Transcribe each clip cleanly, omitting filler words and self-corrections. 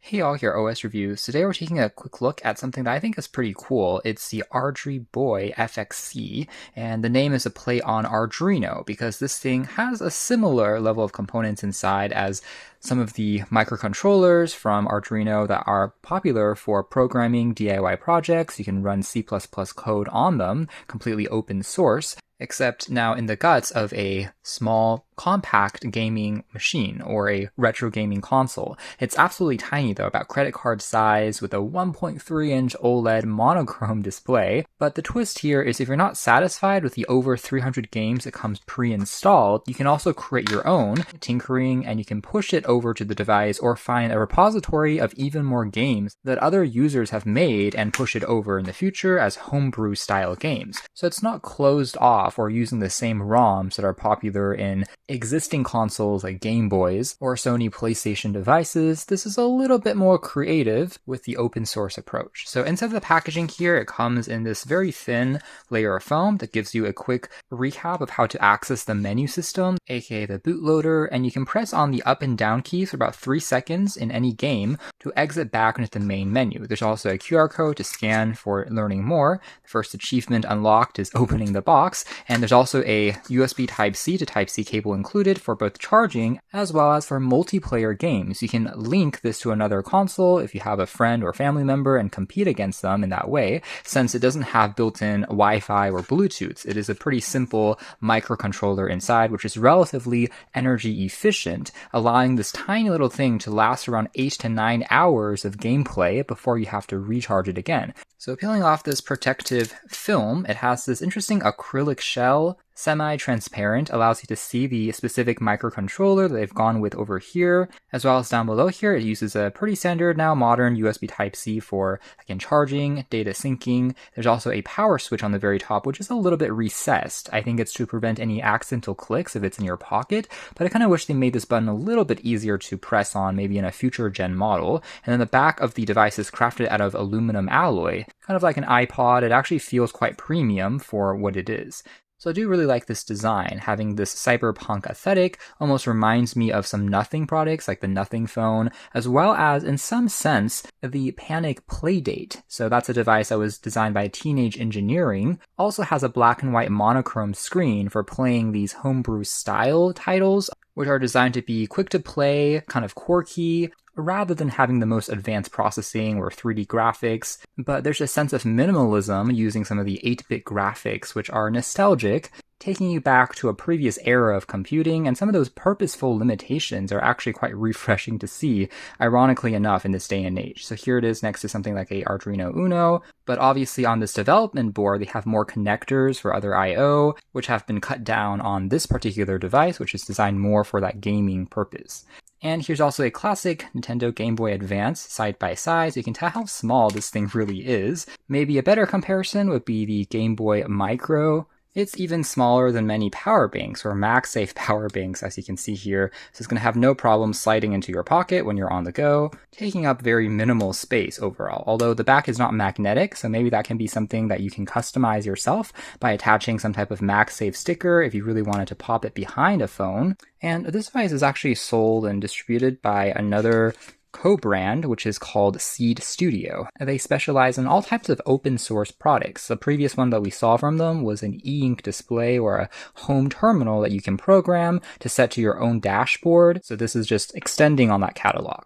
Hey all, here OS Reviews. Today we're taking a quick look at something that I think is pretty cool. It's the Arduboy FX-C, and the name is a play on Arduino because this thing has a similar level of components inside as some of the microcontrollers from Arduino that are popular for programming DIY projects. You can run C++ code on them, completely open source, except now in the guts of a small, compact gaming machine or a retro gaming console. It's absolutely tiny though, about credit card size with a 1.3-inch OLED monochrome display. But the twist here is if you're not satisfied with the over 300 games that comes pre-installed, you can also create your own, tinkering, and you can push it over to the device or find a repository of even more games that other users have made and push it over in the future as Homebrew style games. So it's not closed off or using the same ROMs that are popular in existing consoles like Game Boys or Sony PlayStation devices. This is a little bit more creative with the open source approach. So inside of the packaging here, it comes in this very thin layer of foam that gives you a quick recap of how to access the menu system, aka the bootloader, and you can press on the up and down keys for about 3 seconds in any game to exit back into the main menu. There's also a QR code to scan for learning more. The first achievement unlocked is opening the box, and there's also a USB Type-C to Type-C cable included for both charging as well as for multiplayer games. You can link this to another console if you have a friend or family member and compete against them in that way, since it doesn't have built-in Wi-Fi or Bluetooth. It is a pretty simple microcontroller inside, which is relatively energy efficient, allowing this tiny little thing to last around 8 to 9 hours of gameplay before you have to recharge it again. So peeling off this protective film, it has this interesting acrylic shell, semi-transparent, allows you to see the specific microcontroller that they've gone with over here, as well as down below here. It uses a pretty standard now modern USB Type-C for, again, charging, data syncing. There's also a power switch on the very top, which is a little bit recessed. I think it's to prevent any accidental clicks if it's in your pocket, but I kind of wish they made this button a little bit easier to press on, maybe in a future gen model. And then the back of the device is crafted out of aluminum alloy, kind of like an iPod. It actually feels quite premium for what it is. So I do really like this design. Having this cyberpunk aesthetic almost reminds me of some Nothing products like the Nothing phone, as well as, in some sense, the Panic Playdate. So that's a device that was designed by Teenage Engineering. Also has a black and white monochrome screen for playing these homebrew style titles, which are designed to be quick to play, kind of quirky, rather than having the most advanced processing or 3D graphics. But there's a sense of minimalism using some of the 8-bit graphics, which are nostalgic, taking you back to a previous era of computing, and some of those purposeful limitations are actually quite refreshing to see, ironically enough, in this day and age. So here it is next to something like a Arduino Uno, but obviously on this development board they have more connectors for other I/O, which have been cut down on this particular device, which is designed more for that gaming purpose. And here's also a classic Nintendo Game Boy Advance side by side, so you can tell how small this thing really is. Maybe a better comparison would be the Game Boy Micro. It's even smaller than many power banks or MagSafe power banks, as you can see here, so it's going to have no problem sliding into your pocket when you're on the go, taking up very minimal space overall. Although the back is not magnetic, so maybe that can be something that you can customize yourself by attaching some type of MagSafe sticker if you really wanted to pop it behind a phone. And this device is actually sold and distributed by another co-brand, which is called Seed Studio. They specialize in all types of open source products. The previous one that we saw from them was an e-ink display or a home terminal that you can program to set to your own dashboard. So this is just extending on that catalog.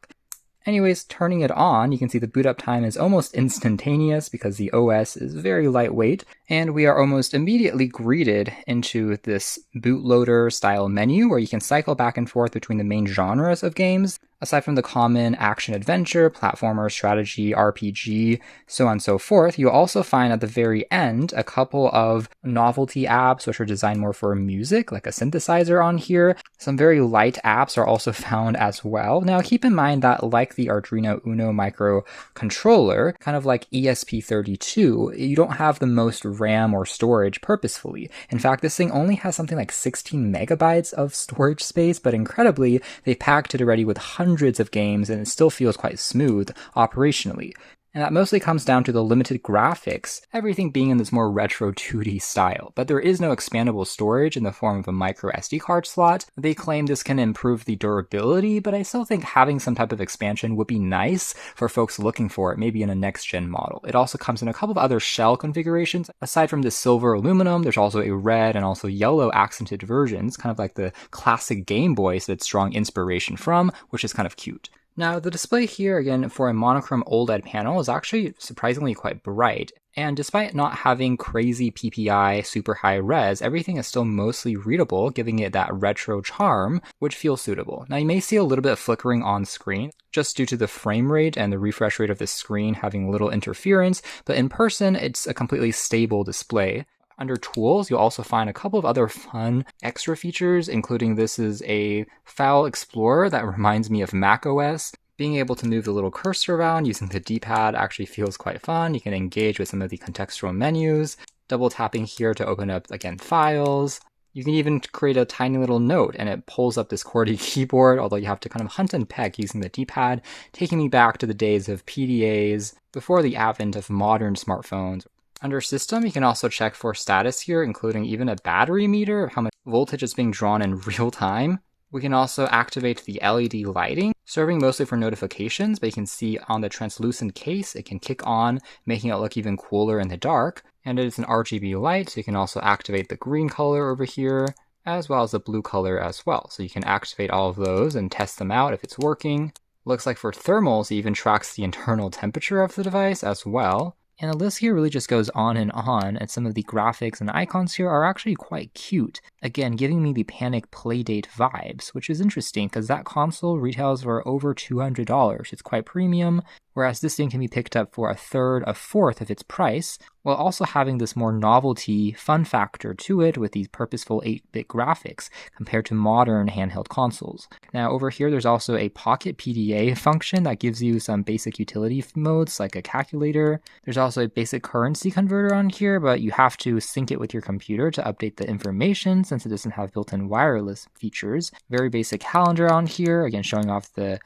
Anyways, turning it on, you can see the boot up time is almost instantaneous because the OS is very lightweight, and we are almost immediately greeted into this bootloader style menu where you can cycle back and forth between the main genres of games. Aside from the common action-adventure, platformer, strategy, RPG, so on and so forth, you'll also find at the very end a couple of novelty apps which are designed more for music, like a synthesizer on here. Some very light apps are also found as well. Now keep in mind that like the Arduino Uno microcontroller, kind of like ESP32, you don't have the most RAM or storage purposefully. In fact, this thing only has something like 16 megabytes of storage space, but incredibly, they packed it already with hundreds of games and it still feels quite smooth operationally. And that mostly comes down to the limited graphics, everything being in this more retro 2D style. But there is no expandable storage in the form of a micro SD card slot. They claim this can improve the durability, but I still think having some type of expansion would be nice for folks looking for it, maybe in a next-gen model. It also comes in a couple of other shell configurations. Aside from the silver aluminum, there's also a red and also yellow accented versions, kind of like the classic Game Boys that it's drawing inspiration from, which is kind of cute. Now, the display here, again, for a monochrome OLED panel is actually surprisingly quite bright. And despite not having crazy PPI, super high res, everything is still mostly readable, giving it that retro charm, which feels suitable. Now, you may see a little bit of flickering on screen, just due to the frame rate and the refresh rate of the screen having little interference, but in person, it's a completely stable display. Under Tools, you'll also find a couple of other fun extra features, including this is a file explorer that reminds me of macOS. Being able to move the little cursor around using the D-pad actually feels quite fun. You can engage with some of the contextual menus, double tapping here to open up, again, files. You can even create a tiny little note and it pulls up this QWERTY keyboard, although you have to kind of hunt and peck using the D-pad, taking me back to the days of PDAs before the advent of modern smartphones. Under System, you can also check for status here, including even a battery meter of how much voltage is being drawn in real time. We can also activate the LED lighting, serving mostly for notifications, but you can see on the translucent case, it can kick on, making it look even cooler in the dark. And it is an RGB light, so you can also activate the green color over here, as well as the blue color as well. So you can activate all of those and test them out if it's working. Looks like for thermals, it even tracks the internal temperature of the device as well. And the list here really just goes on, and some of the graphics and icons here are actually quite cute. Again, giving me the Panic Playdate vibes, which is interesting because that console retails for over $200. It's quite premium, whereas this thing can be picked up for a fourth of its price, while also having this more novelty fun factor to it with these purposeful 8-bit graphics compared to modern handheld consoles. Now over here there's also a Pocket PDA function that gives you some basic utility modes like a calculator. There's also a basic currency converter on here, but you have to sync it with your computer to update the information since it doesn't have built-in wireless features. Very basic calendar on here, again showing off the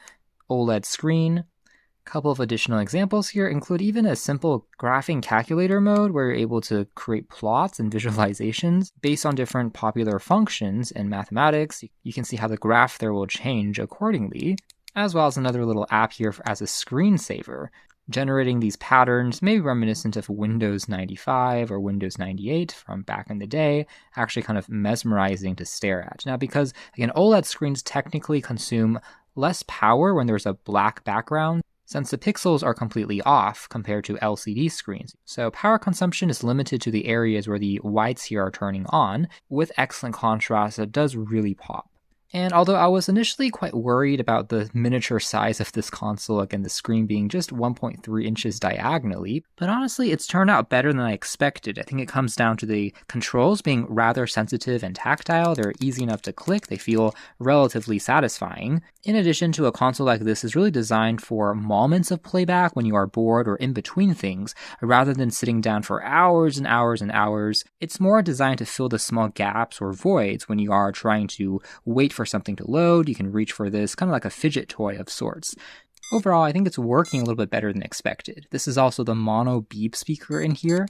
OLED screen. Couple of additional examples here include even a simple graphing calculator mode where you're able to create plots and visualizations based on different popular functions in mathematics. You can see how the graph there will change accordingly, as well as another little app here as a screensaver, generating these patterns, maybe reminiscent of Windows 95 or Windows 98 from back in the day, actually kind of mesmerizing to stare at. Now, because again, OLED screens technically consume less power when there's a black background, since the pixels are completely off compared to LCD screens. So power consumption is limited to the areas where the whites here are turning on. With excellent contrast, it does really pop. And although I was initially quite worried about the miniature size of this console, again the screen being just 1.3 inches diagonally, but honestly it's turned out better than I expected. I think it comes down to the controls being rather sensitive and tactile. They're easy enough to click, they feel relatively satisfying. In addition to a console like this is really designed for moments of playback when you are bored or in between things, rather than sitting down for hours and hours and hours. It's more designed to fill the small gaps or voids when you are trying to wait for something to load. You can reach for this, kind of like a fidget toy of sorts. Overall, I think it's working a little bit better than expected. This is also the mono beep speaker in here.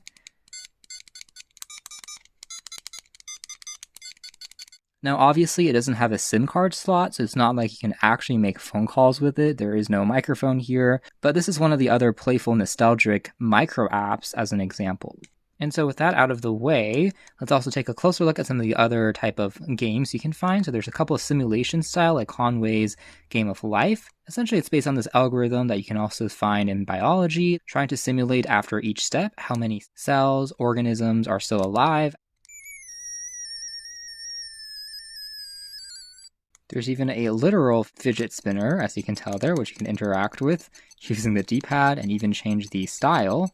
Now, obviously, it doesn't have a SIM card slot, so it's not like you can actually make phone calls with it. There is no microphone here, but this is one of the other playful, nostalgic micro apps as an example. And so with that out of the way, let's also take a closer look at some of the other type of games you can find. So there's a couple of simulation style like Conway's Game of Life. Essentially, it's based on this algorithm that you can also find in biology, trying to simulate after each step how many cells, organisms are still alive. There's even a literal fidget spinner, as you can tell there, which you can interact with using the D-pad and even change the style.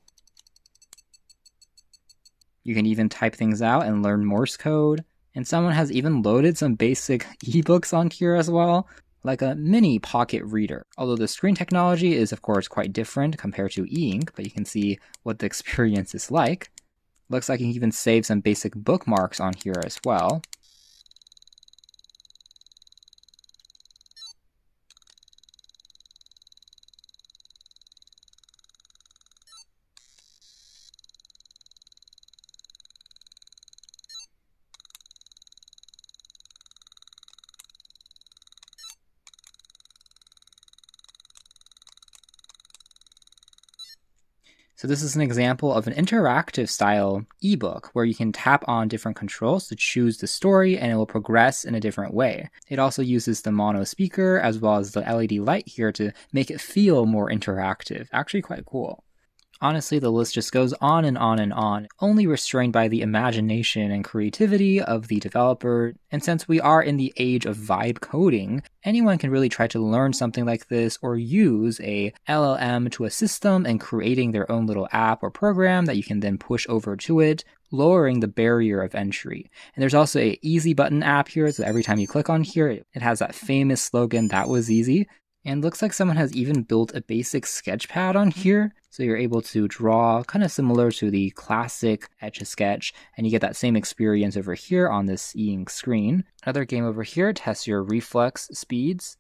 You can even type things out and learn Morse code. And someone has even loaded some basic ebooks on here as well, like a mini pocket reader. Although the screen technology is of course quite different compared to e-ink, but you can see what the experience is like. Looks like you can even save some basic bookmarks on here as well. So this is an example of an interactive style ebook where you can tap on different controls to choose the story and it will progress in a different way. It also uses the mono speaker as well as the LED light here to make it feel more interactive. Actually quite cool. Honestly, the list just goes on and on and on, only restrained by the imagination and creativity of the developer. And since we are in the age of vibe coding, anyone can really try to learn something like this or use a LLM to assist them in creating their own little app or program that you can then push over to it, lowering the barrier of entry. And there's also a easy button app here, so every time you click on here, it has that famous slogan, "That was easy." And looks like someone has even built a basic sketchpad on here. So you're able to draw kind of similar to the classic Etch-a-Sketch, and you get that same experience over here on this e-ink screen. Another game over here tests your reflex speeds.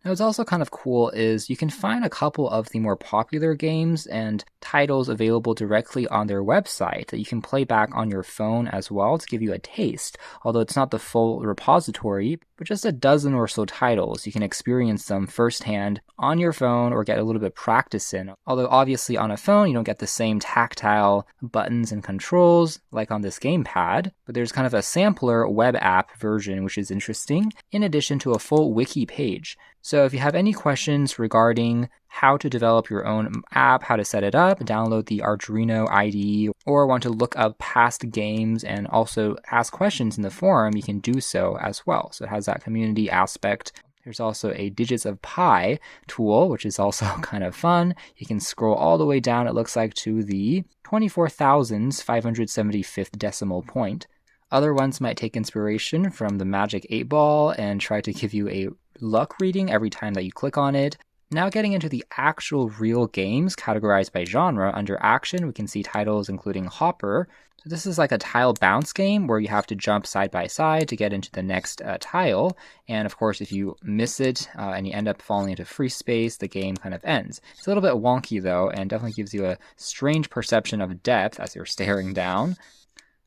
Now what's also kind of cool is you can find a couple of the more popular games and titles available directly on their website that you can play back on your phone as well to give you a taste. Although it's not the full repository, but just a dozen or so titles. You can experience them firsthand on your phone or get a little bit of practice in. Although obviously on a phone you don't get the same tactile buttons and controls like on this gamepad, but there's kind of a sampler web app version which is interesting, in addition to a full wiki page. So if you have any questions regarding how to develop your own app, how to set it up, download the Arduino IDE, or want to look up past games and also ask questions in the forum, you can do so as well. So it has that community aspect. There's also a digits of pi tool, which is also kind of fun. You can scroll all the way down, it looks like, to the 24,575th decimal point. Other ones might take inspiration from the Magic 8 Ball and try to give you a luck reading every time that you click on it. Now getting into the actual real games categorized by genre, under action we can see titles including Hopper. So this is like a tile bounce game where you have to jump side by side to get into the next tile. And of course if you miss it and you end up falling into free space, the game kind of ends. It's a little bit wonky though, and definitely gives you a strange perception of depth as you're staring down.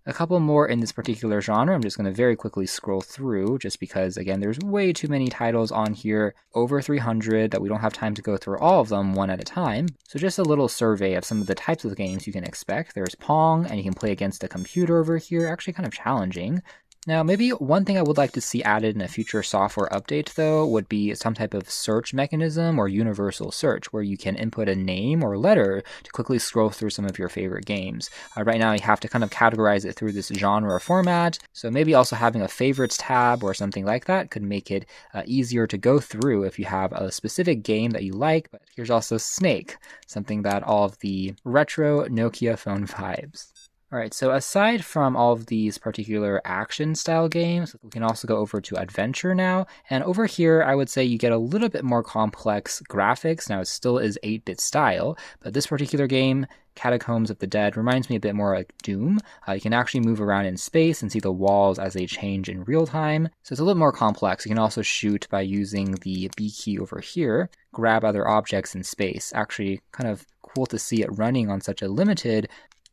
A couple more in this particular genre. I'm just going to very quickly scroll through just because, again, there's way too many titles on here, over 300, that we don't have time to go through all of them one at a time. So just a little survey of some of the types of games you can expect. There's Pong, and you can play against a computer over here, actually kind of challenging. Now, maybe one thing I would like to see added in a future software update, though, would be some type of search mechanism or universal search where you can input a name or letter to quickly scroll through some of your favorite games. Right now, you have to kind of categorize it through this genre format, so maybe also having a favorites tab or something like that could make it easier to go through if you have a specific game that you like. But here's also Snake, something that all of the retro Nokia phone vibes. Alright, so aside from all of these particular action style games, we can also go over to adventure now. And over here, I would say you get a little bit more complex graphics. Now, it still is 8-bit style, but this particular game, Catacombs of the Dead, reminds me a bit more like Doom. You can actually move around in space and see the walls as they change in real time. So it's a little more complex. You can also shoot by using the B key over here, grab other objects in space. Actually, kind of cool to see it running on such a limited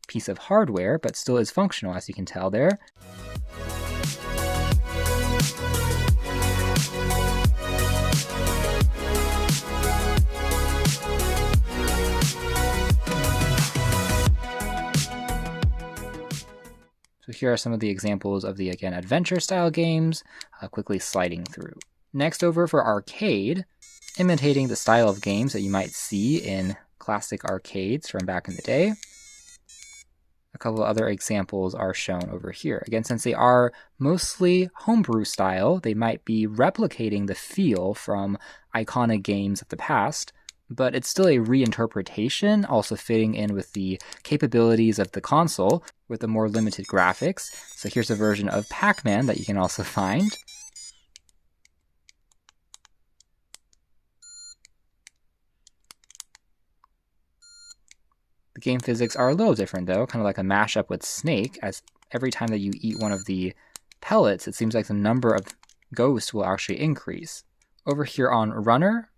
piece of hardware, but still is functional, as you can tell there. So here are some of the examples of the, again, adventure style games, quickly sliding through. Next over for arcade, imitating the style of games that you might see in classic arcades from back in the day. A couple of other examples are shown over here. Again, since they are mostly homebrew style, they might be replicating the feel from iconic games of the past, but it's still a reinterpretation, also fitting in with the capabilities of the console with the more limited graphics. So here's a version of Pac-Man that you can also find. The game physics are a little different though, kind of like a mashup with Snake, as every time that you eat one of the pellets, it seems like the number of ghosts will actually increase. Over here on Runner,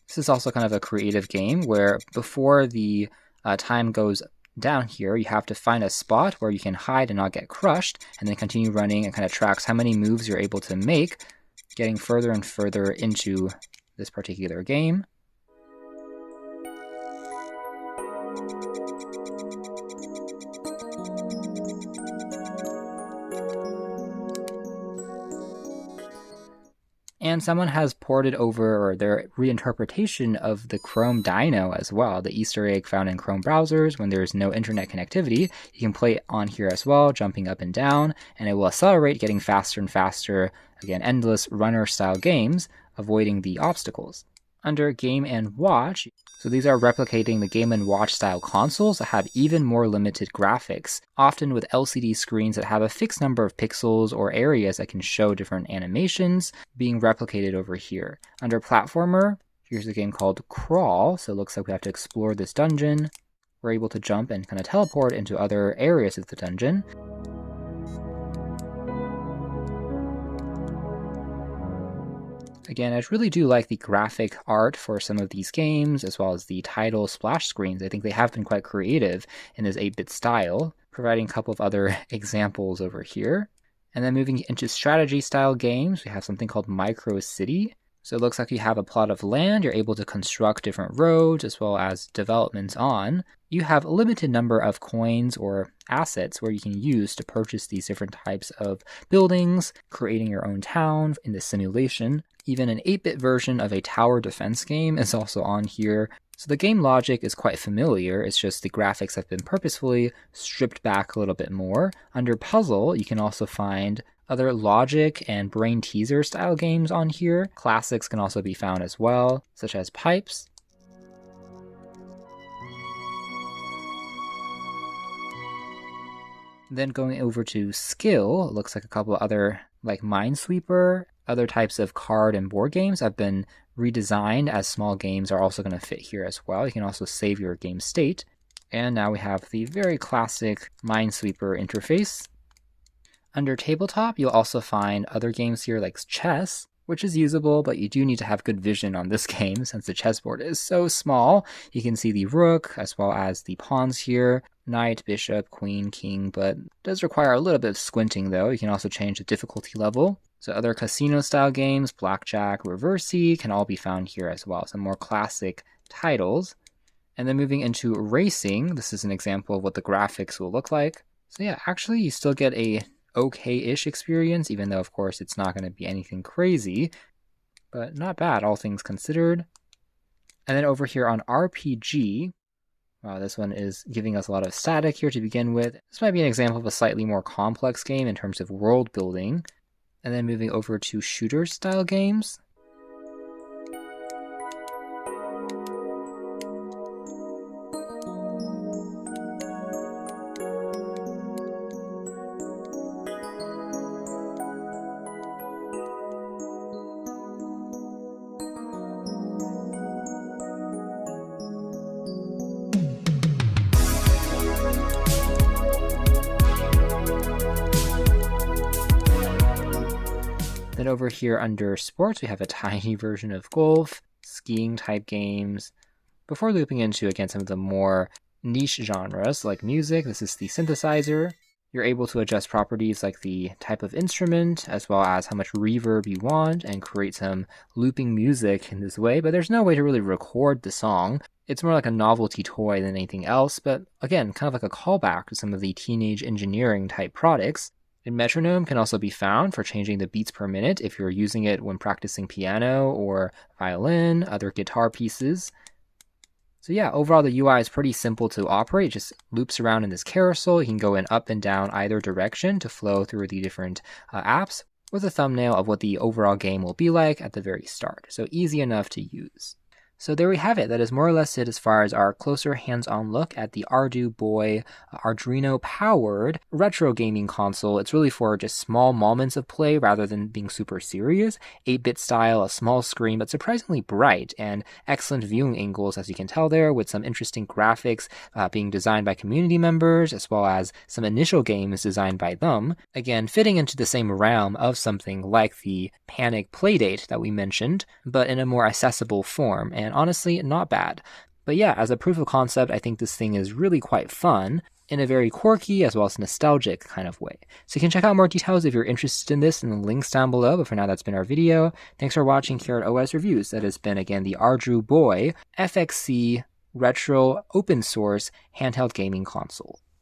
this is also kind of a creative game where before the time goes down here, you have to find a spot where you can hide and not get crushed, and then continue running and kind of tracks how many moves you're able to make, getting further and further into this particular game. And someone has ported over or their reinterpretation of the Chrome Dino as well, the Easter egg found in Chrome browsers when there's no internet connectivity. You can play it on here as well, jumping up and down, and it will accelerate, getting faster and faster. Again, endless runner-style games, avoiding the obstacles. Under Game & Watch, so these are replicating the Game & Watch style consoles that have even more limited graphics, often with LCD screens that have a fixed number of pixels or areas that can show different animations being replicated over here. Under Platformer, here's a game called Crawl, so it looks like we have to explore this dungeon. We're able to jump and kind of teleport into other areas of the dungeon. Again, I really do like the graphic art for some of these games, as well as the title splash screens. I think they have been quite creative in this 8-bit style, providing a couple of other examples over here. And then moving into strategy-style games, we have something called Micro City. So it looks like you have a plot of land, you're able to construct different roads, as well as developments on. You have a limited number of coins or assets where you can use to purchase these different types of buildings, creating your own town in the simulation. Even an 8-bit version of a tower defense game is also on here. So the game logic is quite familiar, it's just the graphics have been purposefully stripped back a little bit more. Under puzzle, you can also find other logic and brain teaser style games on here. Classics can also be found as well, such as Pipes. Then going over to skill, it looks like a couple other like Minesweeper. Other types of card and board games have been redesigned as small games are also going to fit here as well. You can also save your game state. And now we have the very classic Minesweeper interface. Under tabletop, you'll also find other games here like chess, which is usable, but you do need to have good vision on this game since the chessboard is so small. You can see the rook as well as the pawns here, knight, bishop, queen, king, but it does require a little bit of squinting though. You can also change the difficulty level. So other casino style games, blackjack, reversey can all be found here as well. Some more classic titles. And then moving into racing, this is an example of what the graphics will look like. So yeah, actually you still get a okay-ish experience, even though of course it's not going to be anything crazy, but not bad all things considered. And then over here on RPG, wow, this one is giving us a lot of static here to begin with. This might be an example of a slightly more complex game in terms of world building. And then moving over to shooter style games. Then over here under sports, we have a tiny version of golf, skiing type games. Before looping into, again, some of the more niche genres like music, this is the synthesizer. You're able to adjust properties like the type of instrument, as well as how much reverb you want, and create some looping music in this way, but there's no way to really record the song. It's more like a novelty toy than anything else, but again, kind of like a callback to some of the teenage engineering type products. A metronome can also be found for changing the beats per minute if you're using it when practicing piano or violin, other guitar pieces. So yeah, overall the UI is pretty simple to operate. It just loops around in this carousel. You can go in up and down either direction to flow through the different apps with a thumbnail of what the overall game will be like at the very start. So easy enough to use. So there we have it. That is more or less it as far as our closer hands-on look at the Arduboy Arduino-powered retro gaming console. It's really for just small moments of play rather than being super serious. 8-bit style, a small screen, but surprisingly bright and excellent viewing angles, as you can tell there, with some interesting graphics being designed by community members, as well as some initial games designed by them. Again, fitting into the same realm of something like the Panic Playdate that we mentioned, but in a more accessible form. And honestly, not bad. But yeah, as a proof of concept, I think this thing is really quite fun in a very quirky as well as nostalgic kind of way. So you can check out more details if you're interested in this in the links down below. But for now, that's been our video. Thanks for watching here at OS Reviews. That has been, again, the Arduboy FX-C retro open source handheld gaming console.